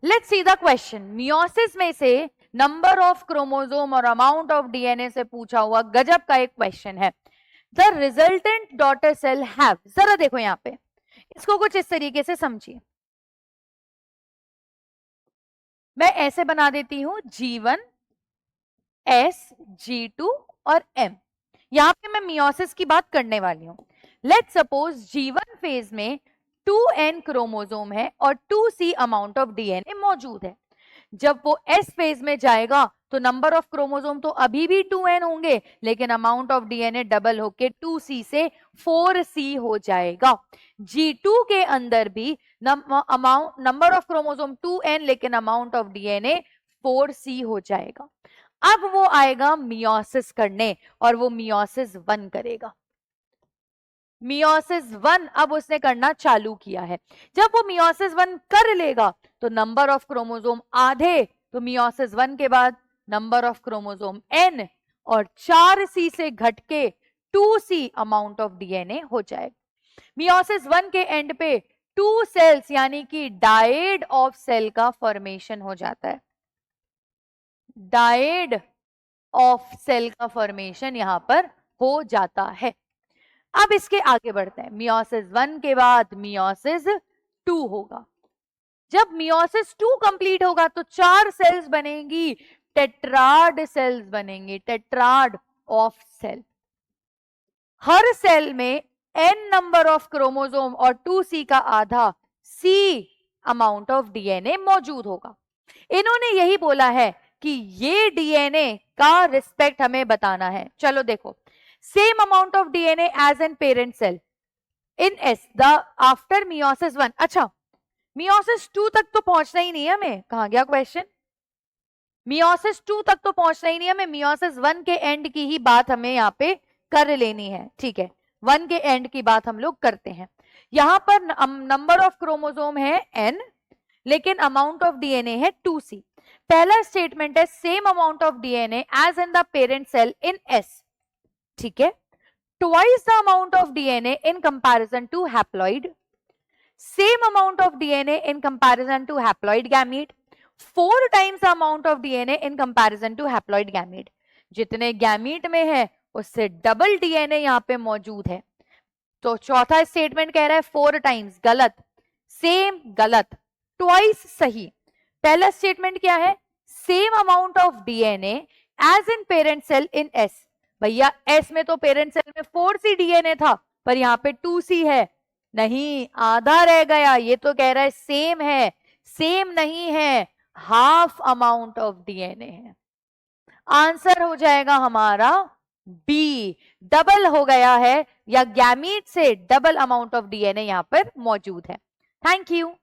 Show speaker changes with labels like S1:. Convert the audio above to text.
S1: Let's see the question. Meiosis में से number of chromosome और अमाउंट ऑफ डीएनए से पूछा हुआ गजब का एक क्वेश्चन है। The resultant daughter cell have, जरा देखो यहां पे, इसको कुछ इस तरीके से समझिए। मैं ऐसे बना देती हूं G1 S G2 और M। यहां पे मैं मियोसिस की बात करने वाली हूं। लेट्स सपोज G1 फेज में 2N क्रोमोसोम है और 2C अमाउंट ऑफ डीएनए मौजूद है। जब वो S फेज में जाएगा तो नंबर ऑफ क्रोमोसोम तो अभी भी 2N होंगे, लेकिन अमाउंट ऑफ डीएनए डबल होके 2C से 4C हो जाएगा। G2 के अंदर भी नंबर ऑफ क्रोमोसोम 2N, लेकिन अमाउंट ऑफ डीएनए 4C हो जाएगा। अब वो आएगा मियोसिस करने और वो मियोसिस 1 करेगा। मियोसिस 1 अब उसने करना चालू किया है। जब वो मियोसिस 1 कर लेगा तो नंबर ऑफ क्रोमोसोम आधे, तो मियोसिस 1 के बाद नंबर ऑफ क्रोमोसोम n और 4C से घटके 2C अमाउंट ऑफ डीएनए हो जाएगा। मियोसिस 1 के एंड पे 2 सेल्स यानी कि डायड ऑफ सेल का फॉर्मेशन हो जाता है। डायड ऑफ सेल का फॉर्मेशन यहां पर हो जाता है। अब इसके आगे बढ़ते हैं। मियोसिस 1 के बाद मियोसिस 2 होगा। जब मियोसिस 2 कंप्लीट होगा तो 4 सेल्स बनेंगी, टेट्राड सेल्स बनेंगे, टेट्राड ऑफ सेल। हर सेल में n नंबर ऑफ क्रोमोसोम और 2C का आधा C अमाउंट ऑफ डीएनए मौजूद होगा। इन्होंने यही बोला है कि ये डीएनए का रिस्पेक्ट हमें बताना है। चलो देखो, same amount of DNA as in parent cell in S the after meiosis 1। अच्छा, meiosis 2 तक तो पहुंचना ही नहीं है हमें। कहां गया क्वेश्चन? meiosis 2 तक तो पहुंचना ही नहीं है हमें, meiosis 1 के एंड की ही बात हमें यहाँ पे कर लेनी है। ठीक है, 1 के एंड की बात हम लोग करते हैं। यहां पर नंबर ऑफ क्रोमोसोम है n, लेकिन अमाउंट ऑफ डीएनए है 2C। पहला स्टेटमेंट है same amount of DNA as in the parent cell in S। ठीक है, twice the amount of DNA in comparison to haploid, same amount of DNA in comparison to haploid gamete, 4 times the amount of DNA in comparison to haploid gamete। जितने gamete में है उससे double DNA यहां पे मौजूद है। तो चौथा स्टेटमेंट कह रहा है 4 टाइम्स, गलत। सेम, गलत। ट्वाइस, सही। पहला स्टेटमेंट क्या है? Same amount of DNA as in parent cell in S. भैया एस में तो पेरेंट सेल में 4C डीएनए था, पर यहाँ पे 2C है। नहीं, आधा रह गया। ये तो कह रहा है सेम है। सेम नहीं है, हाफ अमाउंट ऑफ डीएनए है। आंसर हो जाएगा हमारा बी, डबल हो गया है, या गैमीट से डबल अमाउंट ऑफ डीएनए यहां पर मौजूद है। Thank you.